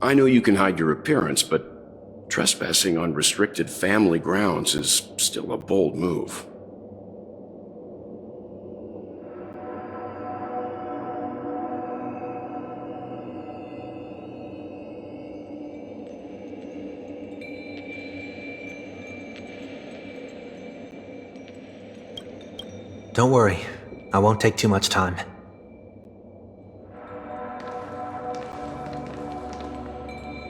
I know you can hide your appearance, but trespassing on restricted family grounds is still a bold move. Don't worry, I won't take too much time.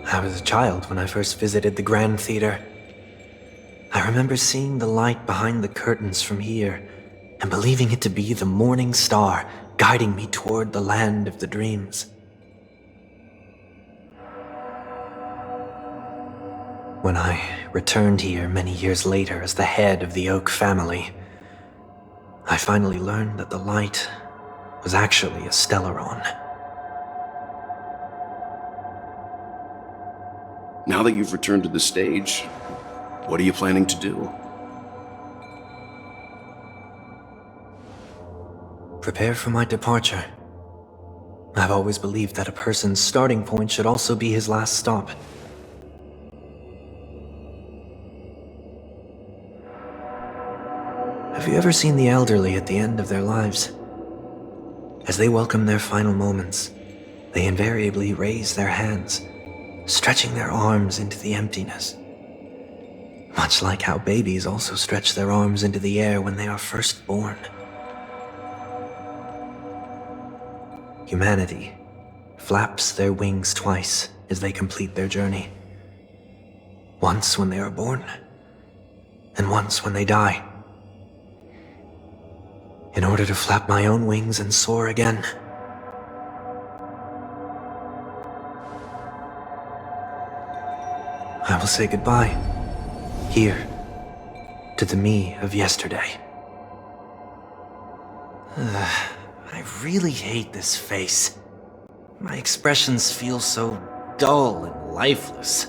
I was a child when I first visited the Grand Theater. I remember seeing the light behind the curtains from here, and believing it to be the morning star guiding me toward the land of the dreams. When I returned here many years later as the head of the Oak family, I finally learned that the light was actually a Stellaron. Now that you've returned to the stage, what are you planning to do? Prepare for my departure. I've always believed that a person's starting point should also be his last stop. Have you ever seen the elderly at the end of their lives? As they welcome their final moments, they invariably raise their hands, stretching their arms into the emptiness. Much like how babies also stretch their arms into the air when they are first born. Humanity flaps their wings twice as they complete their journey. Once when they are born, and once when they die. In order to flap my own wings and soar again. I will say goodbye, here, to the me of yesterday. I really hate this face. My expressions feel so dull and lifeless.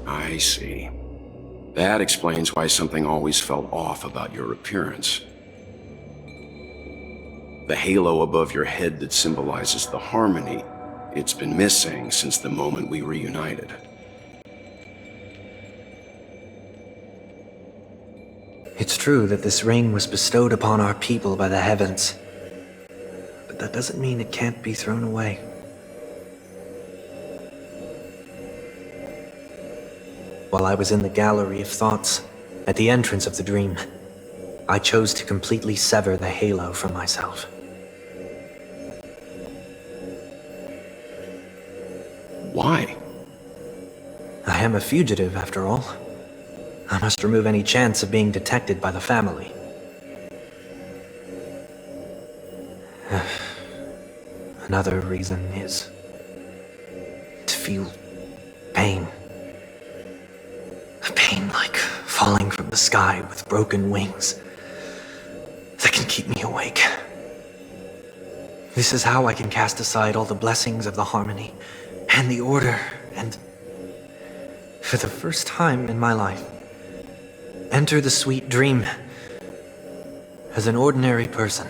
I see. That explains why something always felt off about your appearance. The halo above your head that symbolizes the harmony, it's been missing since the moment we reunited. It's true that this ring was bestowed upon our people by the heavens, but that doesn't mean it can't be thrown away. While I was in the gallery of thoughts, at the entrance of the dream, I chose to completely sever the halo from myself. Why? I am a fugitive, after all. I must remove any chance of being detected by the family. Another reason is to feel pain. A pain like falling from the sky with broken wings that can keep me awake. This is how I can cast aside all the blessings of the harmony and the order and, for the first time in my life, enter the sweet dream as an ordinary person.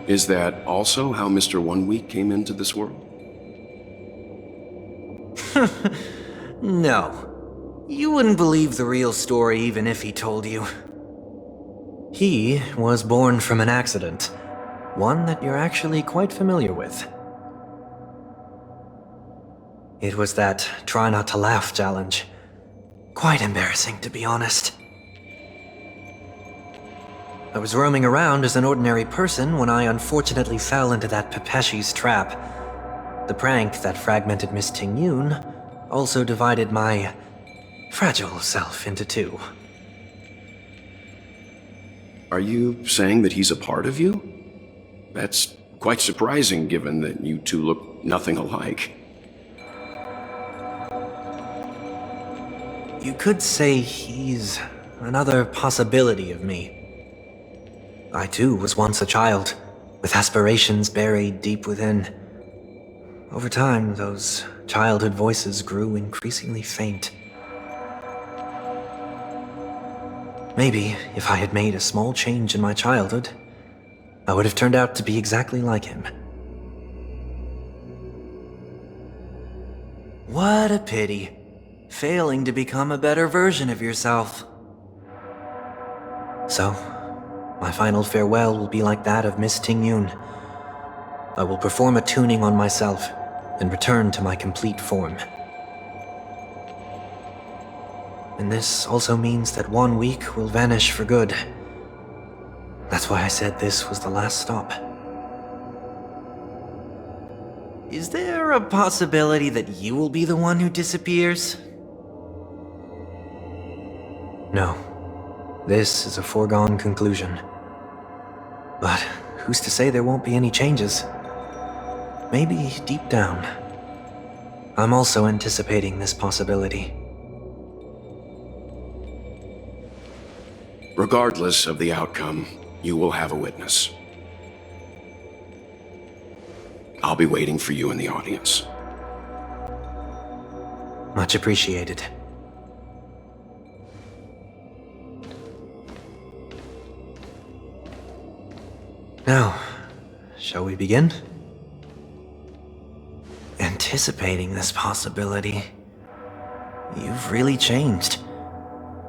Is that also how Mr. 1 Week came into this world? No. You wouldn't believe the real story even if he told you. He was born from an accident, one that you're actually quite familiar with. It was that try not to laugh challenge. Quite embarrassing, to be honest. I was roaming around as an ordinary person when I unfortunately fell into that Pepeshi's trap. The prank that fragmented Miss Ting-Yun also divided my fragile self into two. Are you saying that he's a part of you? That's quite surprising given that you two look nothing alike. You could say he's another possibility of me. I too was once a child, with aspirations buried deep within. Over time, those childhood voices grew increasingly faint. Maybe if I had made a small change in my childhood, I would have turned out to be exactly like him. What a pity. Failing to become a better version of yourself. So, my final farewell will be like that of Miss Ting-Yun. I will perform a tuning on myself and return to my complete form. And this also means that 1 week will vanish for good. That's why I said this was the last stop. Is there a possibility that you will be the one who disappears? No. This is a foregone conclusion. But who's to say there won't be any changes? Maybe deep down, I'm also anticipating this possibility. Regardless of the outcome, you will have a witness. I'll be waiting for you in the audience. Much appreciated. Now, shall we begin? Anticipating this possibility. You've really changed.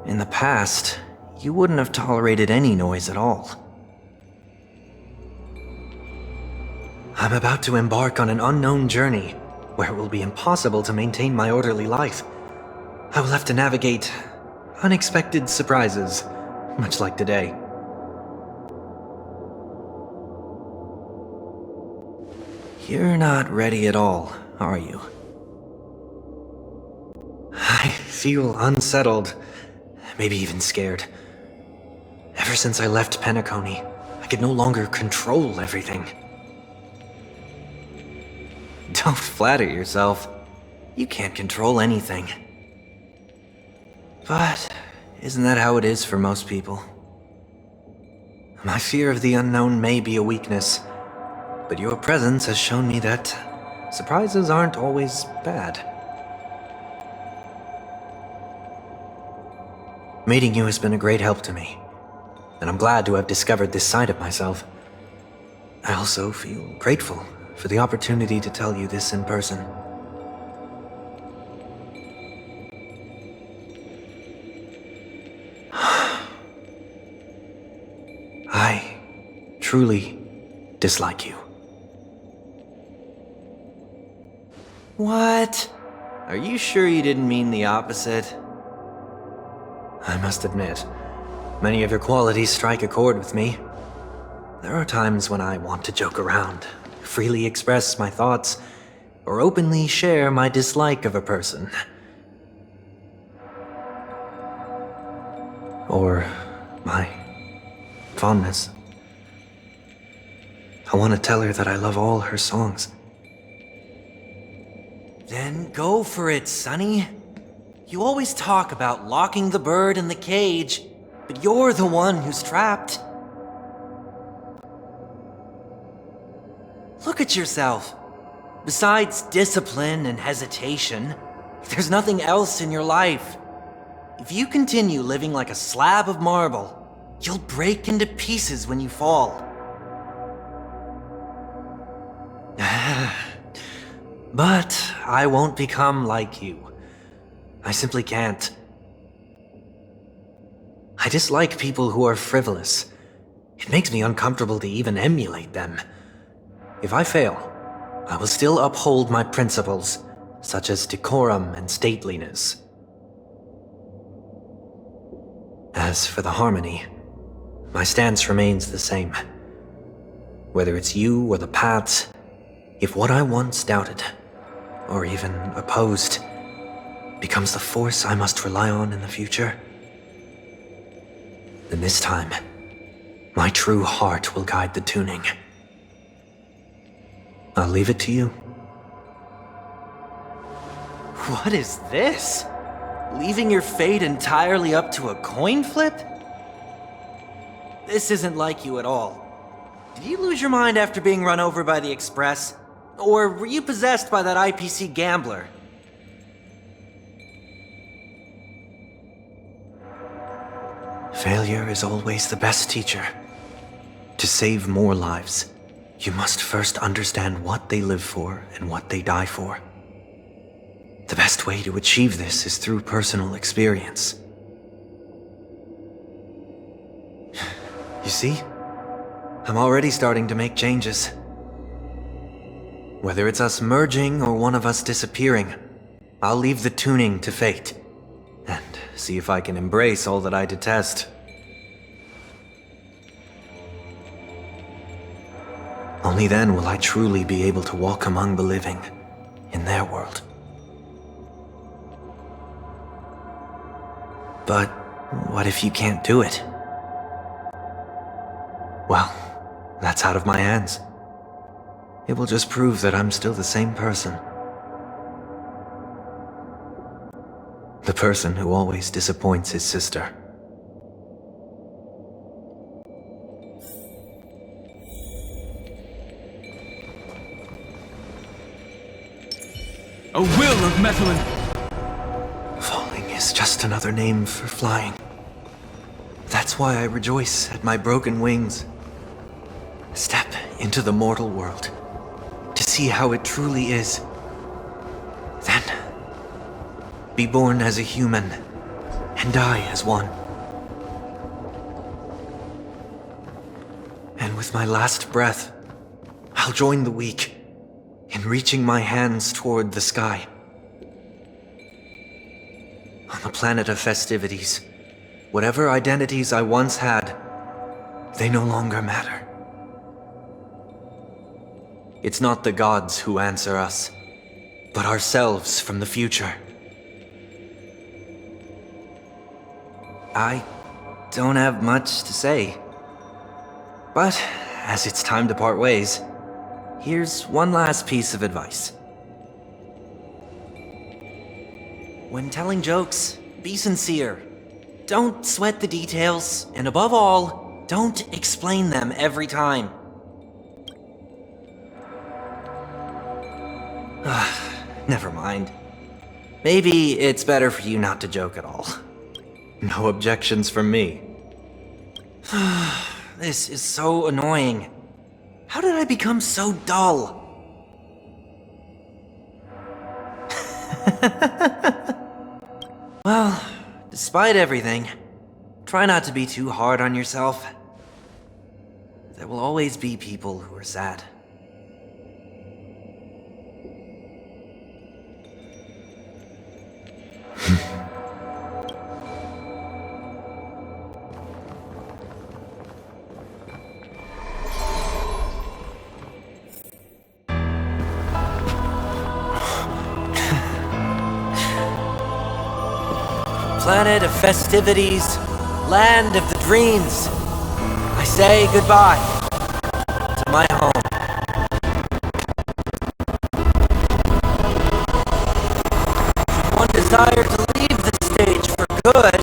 In the past, you wouldn't have tolerated any noise at all. I'm about to embark on an unknown journey, where it will be impossible to maintain my orderly life. I will have to navigate unexpected surprises, much like today. You're not ready at all, are you? I feel unsettled, maybe even scared. Ever since I left Penacony, I could no longer control everything. Don't flatter yourself. You can't control anything. But isn't that how it is for most people? My fear of the unknown may be a weakness, but your presence has shown me that surprises aren't always bad. Meeting you has been a great help to me, and I'm glad to have discovered this side of myself. I also feel grateful for the opportunity to tell you this in person. I truly dislike you. What? Are you sure you didn't mean the opposite? I must admit, many of your qualities strike a chord with me. There are times when I want to joke around, freely express my thoughts, or openly share my dislike of a person. Or my fondness. I want to tell her that I love all her songs. Then go for it, Sonny. You always talk about locking the bird in the cage, but you're the one who's trapped. Look at yourself. Besides discipline and hesitation, there's nothing else in your life. If you continue living like a slab of marble, you'll break into pieces when you fall. But I won't become like you. I simply can't. I dislike people who are frivolous. It makes me uncomfortable to even emulate them. If I fail, I will still uphold my principles, such as decorum and stateliness. As for the harmony, my stance remains the same. Whether it's you or the paths, if what I once doubted, or even opposed, becomes the force I must rely on in the future, then this time, my true heart will guide the tuning. I'll leave it to you. What is this? Leaving your fate entirely up to a coin flip? This isn't like you at all. Did you lose your mind after being run over by the Express? Or were you possessed by that IPC gambler? Failure is always the best teacher. To save more lives, you must first understand what they live for and what they die for. The best way to achieve this is through personal experience. You see? I'm already starting to make changes. Whether it's us merging or one of us disappearing, I'll leave the tuning to fate, and see if I can embrace all that I detest. Only then will I truly be able to walk among the living, in their world. But what if you can't do it? Well, that's out of my hands. It will just prove that I'm still the same person. The person who always disappoints his sister. A will of metal and... Falling is just another name for flying. That's why I rejoice at my broken wings. Step into the mortal world, to see how it truly is. Then, be born as a human, and die as one. And with my last breath, I'll join the weak, in reaching my hands toward the sky. On the planet of festivities, whatever identities I once had, they no longer matter. It's not the gods who answer us, but ourselves from the future. I don't have much to say. But, as it's time to part ways, here's one last piece of advice. When telling jokes, be sincere. Don't sweat the details, and above all, don't explain them every time. Never mind. Maybe it's better for you not to joke at all. No objections from me. This is so annoying. How did I become so dull? Well, despite everything, try not to be too hard on yourself. There will always be people who are sad. Planet of festivities, land of the dreams. I say goodbye to my home. One desire to leave the stage for good.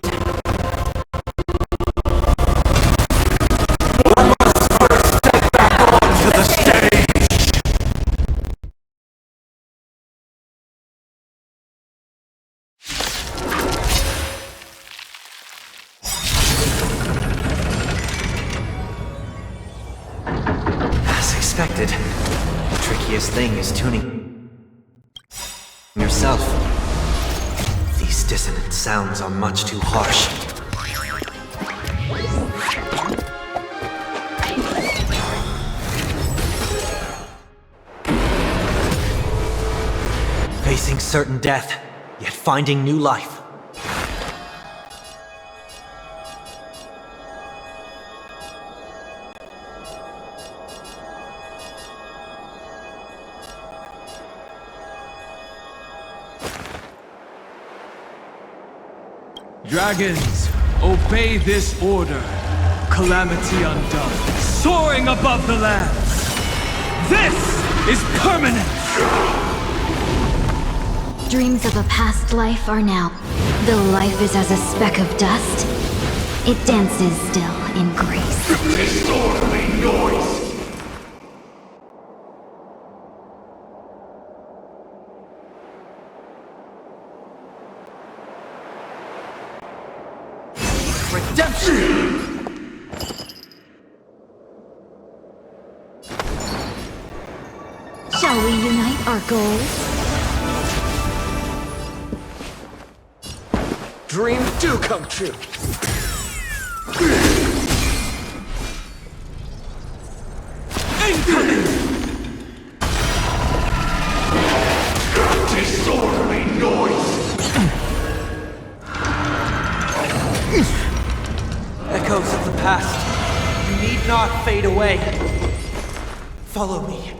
One must first step back onto the stage. As expected, the trickiest thing is tuning yourself. These dissonant sounds are much too harsh. Facing certain death, yet finding new life. Dragons, obey this order. Calamity undone, soaring above the lands. This is permanent! Dreams of a past life are now. Though life is as a speck of dust, it dances still in grace. Disorderly noise! Redemption! goals? Dreams do come true. Incoming! Disorderly noise! Echoes of the past. You need not fade away. Follow me.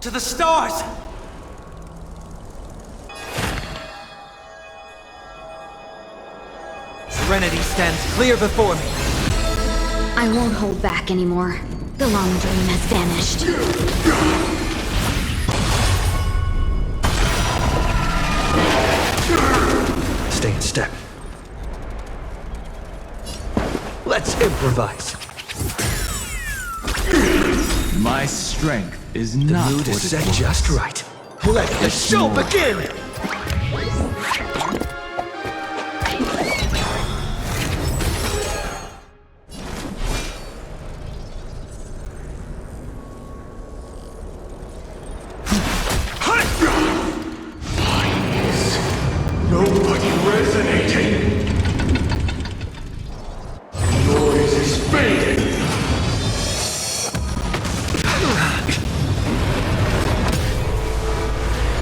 To the stars! Serenity stands clear before me. I won't hold back anymore. The long dream has vanished. Stay in step. Let's improvise. My strength is The not mood what is it set was. just right. Let the show more. begin! Nobody resonating! Noise is fading!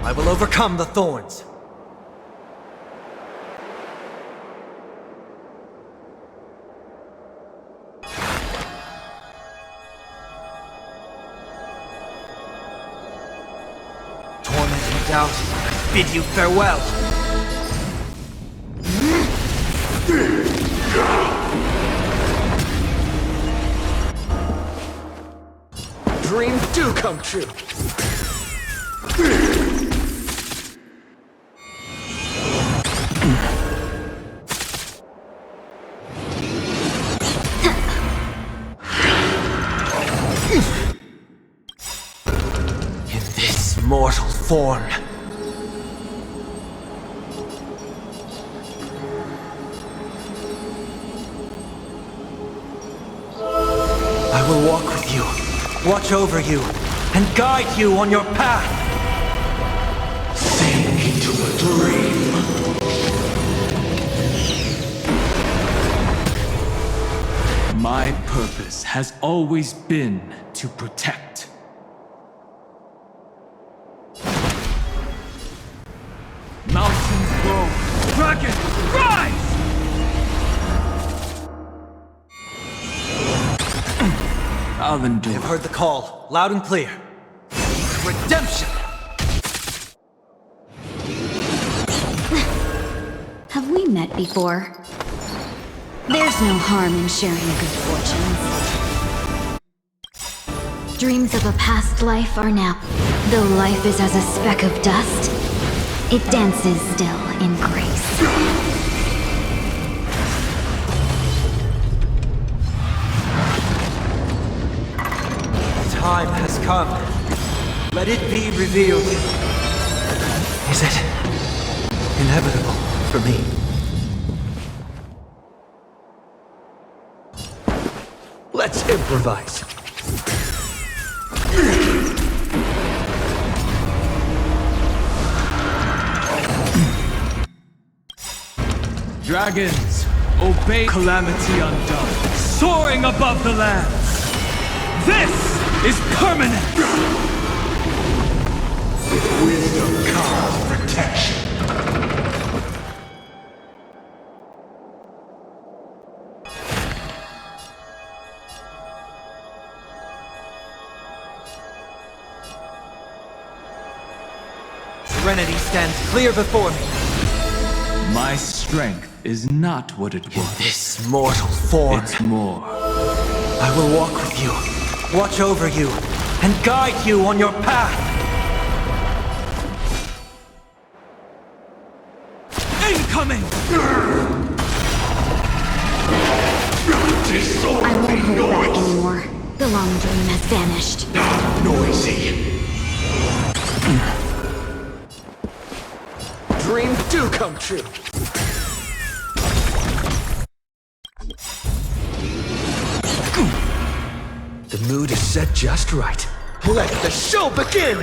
I will overcome the thorns. Torment and doubt, I bid you farewell. Dreams do come true. In this mortal form. I will walk with you, watch over you, and guide you on your path. Sink into a dream! My purpose has always been to protect. Mountains grow, dragons rise! I'll endure. I've heard the call, loud and clear. Redemption! Have we met before? There's no harm in sharing good fortunes. Dreams of a past life are now. Though life is as a speck of dust, it dances still in grace. The time has come. Let it be revealed. Is it inevitable for me? Let's improvise. Dragons, obey calamity undone, soaring above the lands. This is permanent! With wisdom comes protection. Serenity stands clear before me. My strength is not what it was. This mortal form. It's more. I will walk with you, watch over you, and guide you on your path. Incoming! I won't hold back anymore. The long dream has vanished. Noisy. Dreams do come true. The mood is set just right. Let the show begin!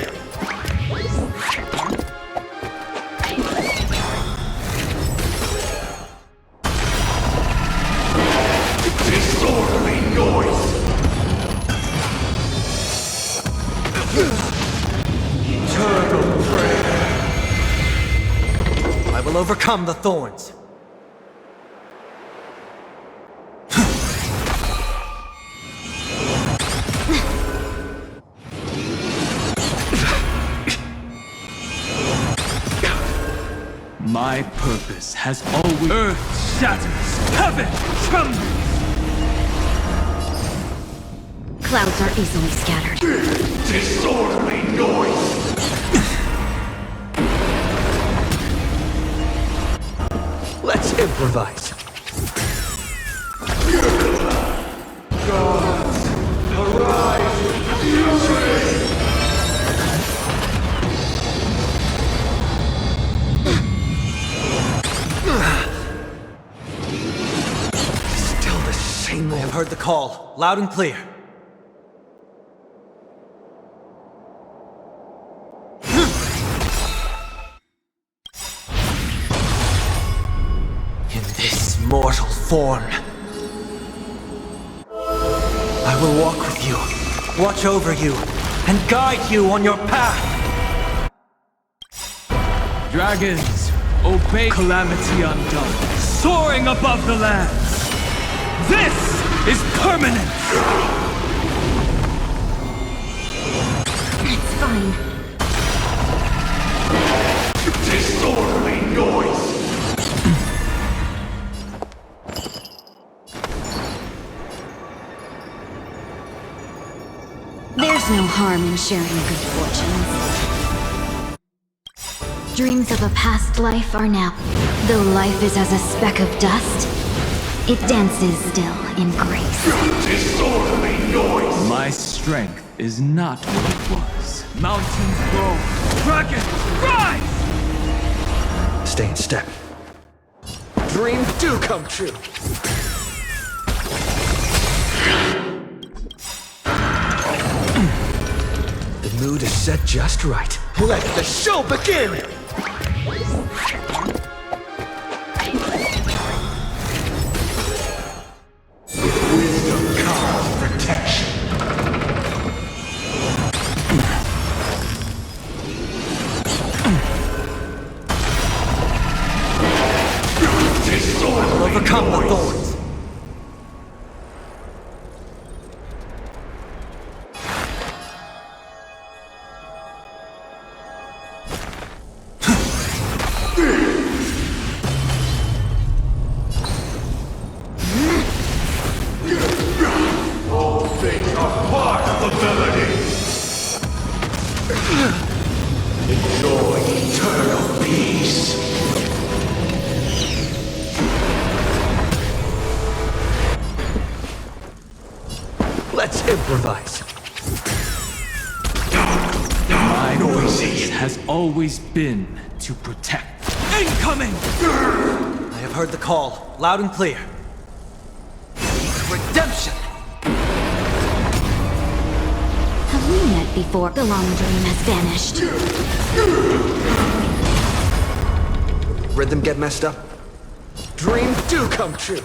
Disorderly noise! Eternal prayer! I will overcome the thorns. My purpose has always... Earth shatters, heaven trembles! Clouds are easily scattered. Disorderly noise! Let's improvise. Gods, arise in fury! Still the same. I have heard the call, loud and clear. In this mortal form, I will walk with you, watch over you, and guide you on your path. Dragons, obey calamity undone, soaring above the lands. This is permanence! It's fine. Disorderly noise! There's no harm in sharing good fortunes. Dreams of a past life are now. Though life is as a speck of dust, it dances still in grace. Disorderly noise! My strength is not what it was. Mountains roll, dragons rise! Stay in step. Dreams do come true. The mood is set just right. Let the show begin! Wisdom comes protection. Disorderly Overcome the noise! thorns. All things are part of the melody. Enjoy eternal peace. Let's improvise. My Noisy. purpose has always been to protect. Incoming! I have heard the call, loud and clear. Redemption! Have we met before? The long dream has vanished. Rhythm get messed up? Dreams do come true.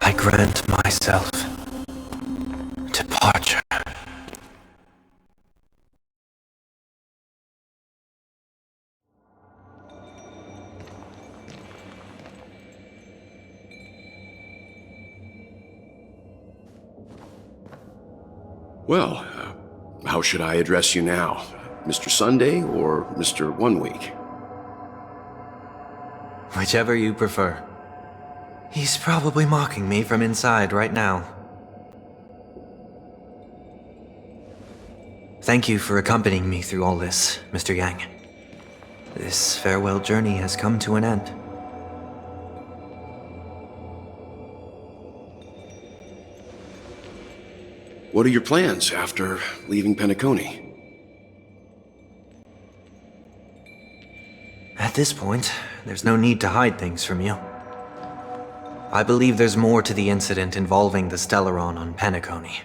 I grant myself departure. Well, how should I address you now? Mr. Sunday or Mr. One Week? Whichever you prefer. He's probably mocking me from inside right now. Thank you for accompanying me through all this, Mr. Yang. This farewell journey has come to an end. What are your plans after leaving Penacony? At this point, there's no need to hide things from you. I believe there's more to the incident involving the Stellaron on Penacony.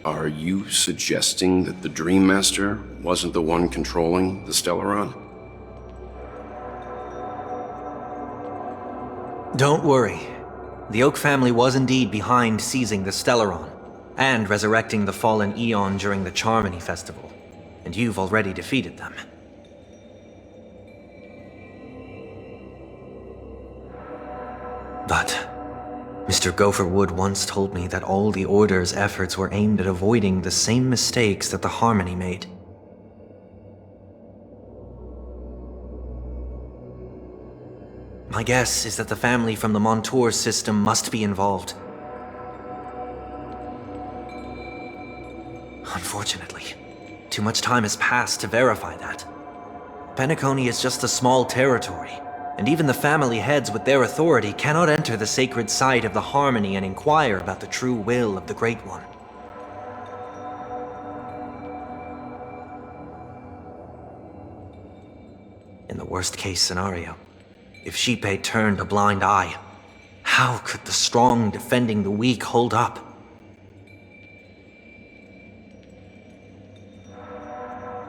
Are you suggesting that the Dream Master wasn't the one controlling the Stellaron? Don't worry. The Oak family was indeed behind seizing the Stellaron and resurrecting the fallen Eon during the Charmony Festival, and you've already defeated them. But Mr. Gopherwood once told me that all the Order's efforts were aimed at avoiding the same mistakes that the Harmony made. My guess is that the family from the Montour system must be involved. Unfortunately, too much time has passed to verify that. Penacony is just a small territory, and even the family heads with their authority cannot enter the sacred site of the Harmony and inquire about the true will of the Great One. In the worst-case scenario, if Xipe turned a blind eye, how could the strong defending the weak hold up?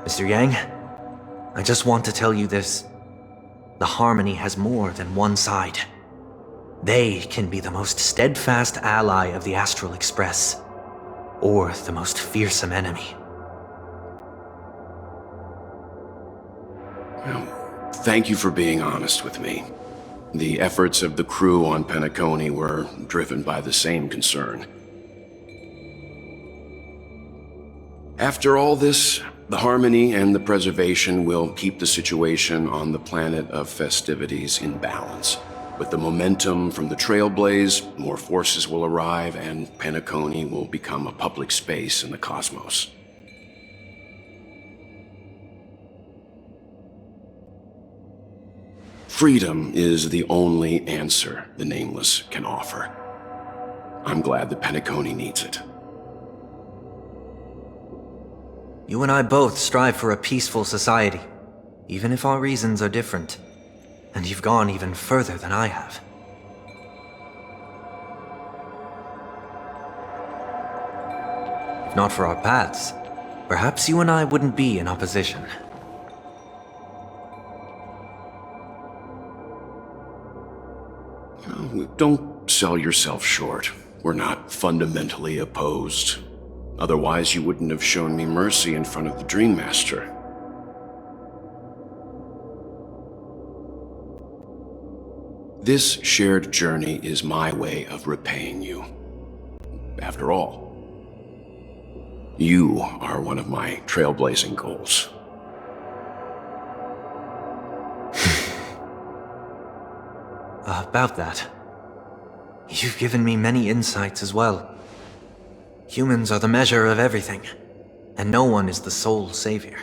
Mr. Yang, I just want to tell you this. The Harmony has more than one side. They can be the most steadfast ally of the Astral Express, or the most fearsome enemy. Well, thank you for being honest with me. The efforts of the crew on Penacony were driven by the same concern. After all this, the Harmony and the Preservation will keep the situation on the planet of festivities in balance. With the momentum from the Trailblaze, more forces will arrive and Penacony will become a public space in the cosmos. Freedom is the only answer the Nameless can offer. I'm glad that Penacony needs it. You and I both strive for a peaceful society, even if our reasons are different. And you've gone even further than I have. If not for our paths, perhaps you and I wouldn't be in opposition. Don't sell yourself short. We're not fundamentally opposed. Otherwise, you wouldn't have shown me mercy in front of the Dream Master. This shared journey is my way of repaying you. After all, you are one of my trailblazing goals. About that, you've given me many insights as well. Humans are the measure of everything, and no one is the sole savior.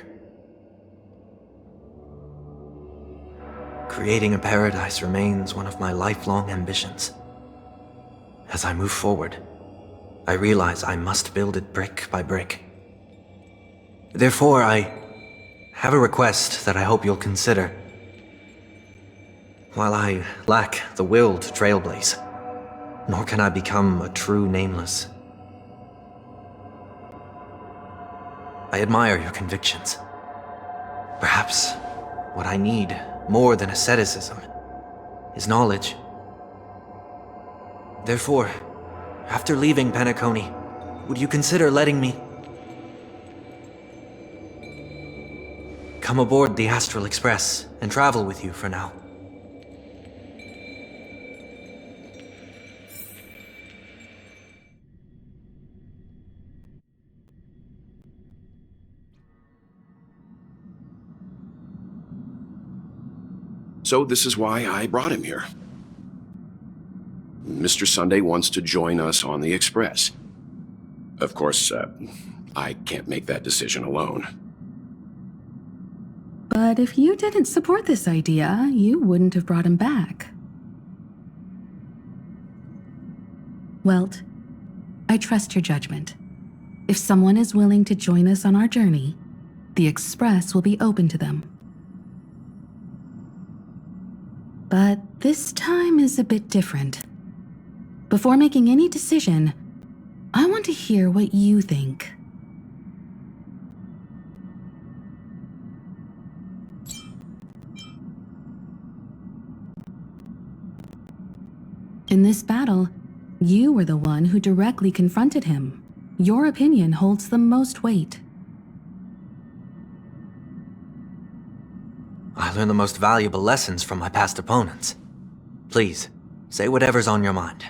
Creating a paradise remains one of my lifelong ambitions. As I move forward, I realize I must build it brick by brick. Therefore, I have a request that I hope you'll consider. While I lack the will to trailblaze, nor can I become a true Nameless. I admire your convictions. Perhaps what I need, more than asceticism, is knowledge. Therefore, after leaving Penacony, would you consider letting me come aboard the Astral Express and travel with you for now? So this is why I brought him here. Mr. Sunday wants to join us on the Express. Of course, I can't make that decision alone. But if you didn't support this idea, you wouldn't have brought him back. Welt, I trust your judgment. If someone is willing to join us on our journey, the Express will be open to them. But this time is a bit different. Before making any decision, I want to hear what you think. In this battle, you were the one who directly confronted him. Your opinion holds the most weight. I learned the most valuable lessons from my past opponents. Please, say whatever's on your mind.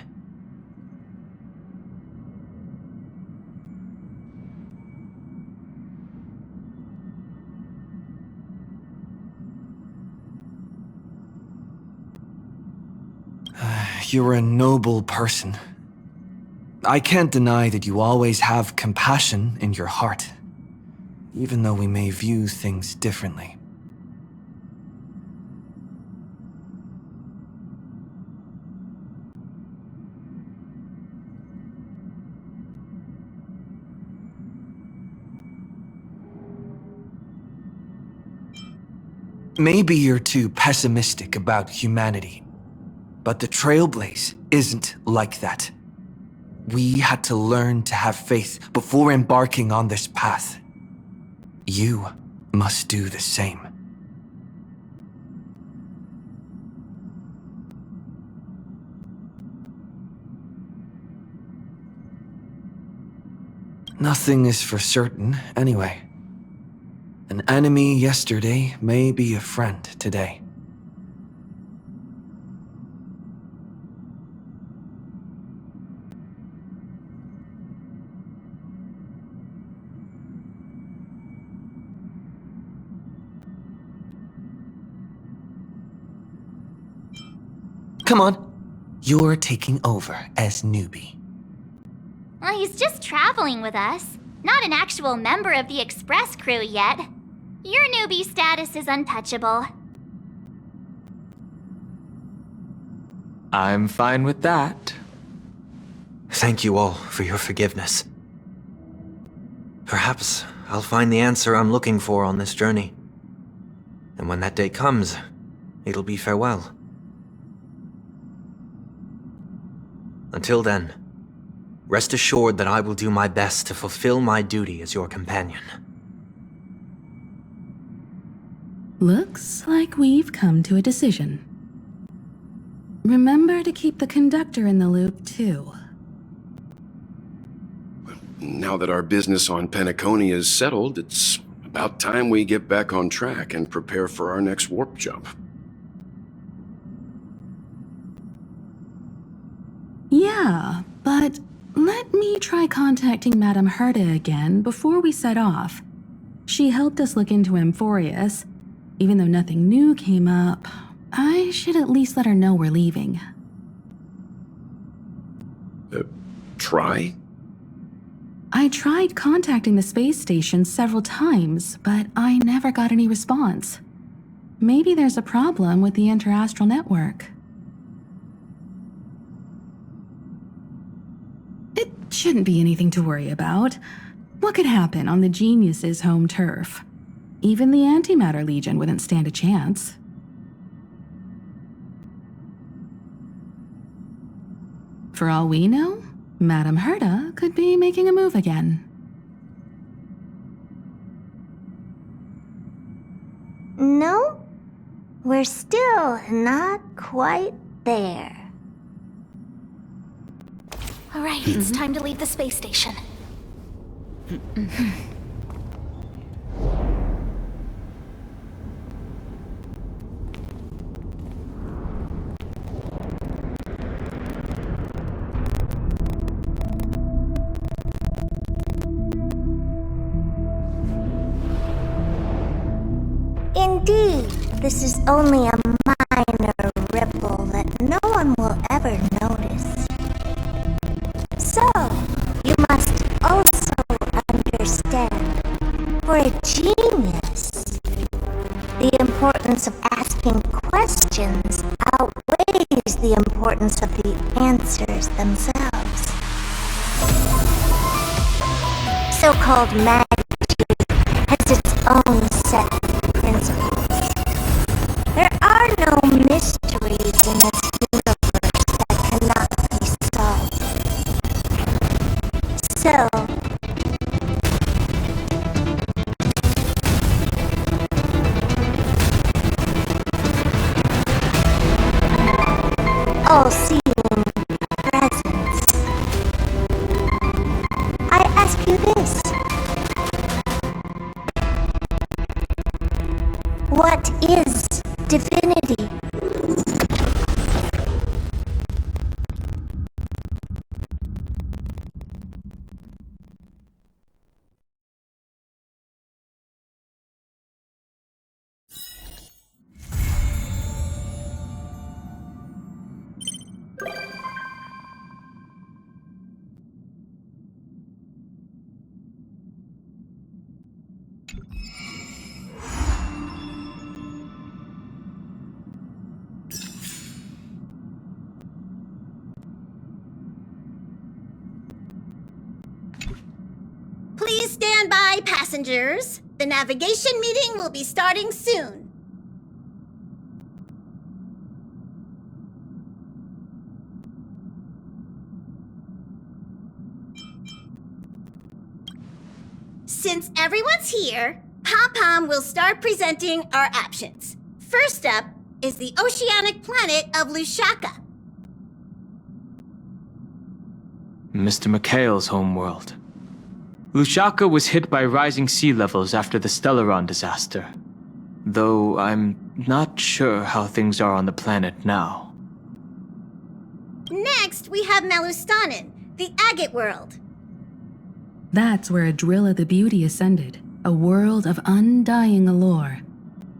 You're a noble person. I can't deny that you always have compassion in your heart, even though we may view things differently. Maybe you're too pessimistic about humanity. But the Trailblaze isn't like that. We had to learn to have faith before embarking on this path. You must do the same. Nothing is for certain, anyway. An enemy yesterday may be a friend today. Come on. You're taking over as newbie. Well, he's just traveling with us. Not an actual member of the Express crew yet. Your newbie status is untouchable. I'm fine with that. Thank you all for your forgiveness. Perhaps I'll find the answer I'm looking for on this journey. And when that day comes, it'll be farewell. Until then, rest assured that I will do my best to fulfill my duty as your companion. Looks like we've come to a decision. Remember to keep the conductor in the loop, too. Now that our business on Penacony is settled, it's about time we get back on track and prepare for our next warp jump. Yeah, but let me try contacting Madame Herta again before we set off. She helped us look into Amphorius. Even though nothing new came up, I should at least let her know we're leaving. Try? I tried contacting the space station several times, but I never got any response. Maybe there's a problem with the interastral network. It shouldn't be anything to worry about. What could happen on the Genius's home turf? Even the Antimatter Legion wouldn't stand a chance. For all we know, Madame Herta could be making a move again. No, we're still not quite there. All right, it's time to leave the space station. Indeed, this is only a questions outweighs the importance of the answers themselves. So-called magnitude has its own set of principles. There are no mysteries in this universe that cannot be solved. So, all-seeing presence. I ask you this. What is divinity? Please stand by, passengers. The navigation meeting will be starting soon. Since everyone's here, Pom-Pom will start presenting our options. First up is the oceanic planet of Lushaka. Mr. McHale's homeworld. Lushaka was hit by rising sea levels after the Stellaron disaster, though I'm not sure how things are on the planet now. Next, we have Melustanen, the agate world. That's where Adrilla the Beauty ascended, a world of undying allure.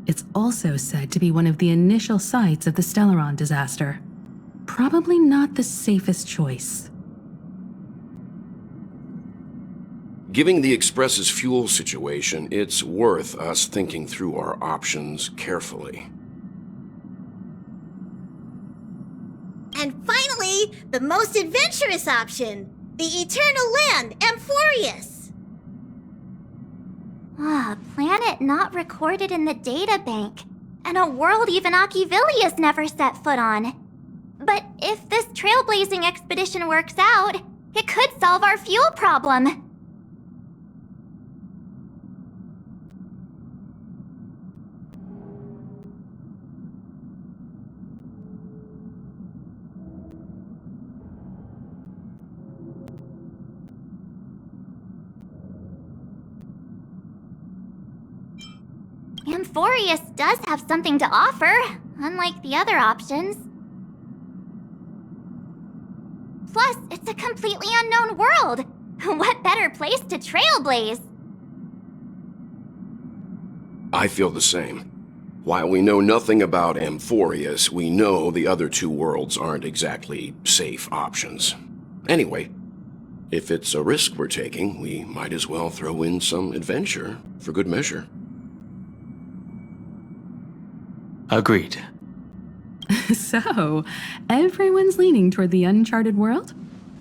It's also said to be one of the initial sites of the Stellaron disaster. Probably not the safest choice. Given the Express's fuel situation, it's worth us thinking through our options carefully. And finally, the most adventurous option, the Eternal Land, Amphorius. A planet not recorded in the databank, and a world even Achivilius never set foot on. But if this trailblazing expedition works out, it could solve our fuel problem. Amphorius does have something to offer, unlike the other options. Plus, it's a completely unknown world. What better place to trailblaze? I feel the same. While we know nothing about Amphorius, we know the other two worlds aren't exactly safe options. Anyway, if it's a risk we're taking, we might as well throw in some adventure for good measure. Agreed. So, everyone's leaning toward the uncharted world?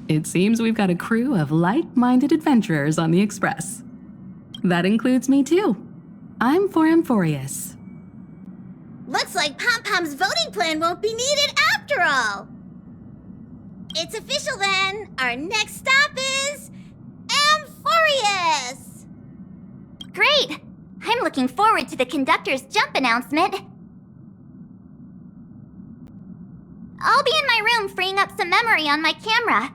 It seems we've got a crew of like-minded adventurers on the Express. That includes me too. I'm for Amphorius. Looks like Pom-Pom's voting plan won't be needed after all. It's official then. Our next stop is Amphorius. Great! I'm looking forward to the conductor's jump announcement. I'll be in my room freeing up some memory on my camera.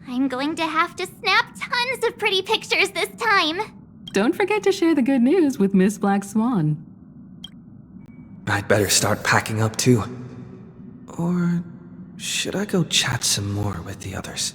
I'm going to have to snap tons of pretty pictures this time. Don't forget to share the good news with Miss Black Swan. I'd better start packing up too. Or should I go chat some more with the others?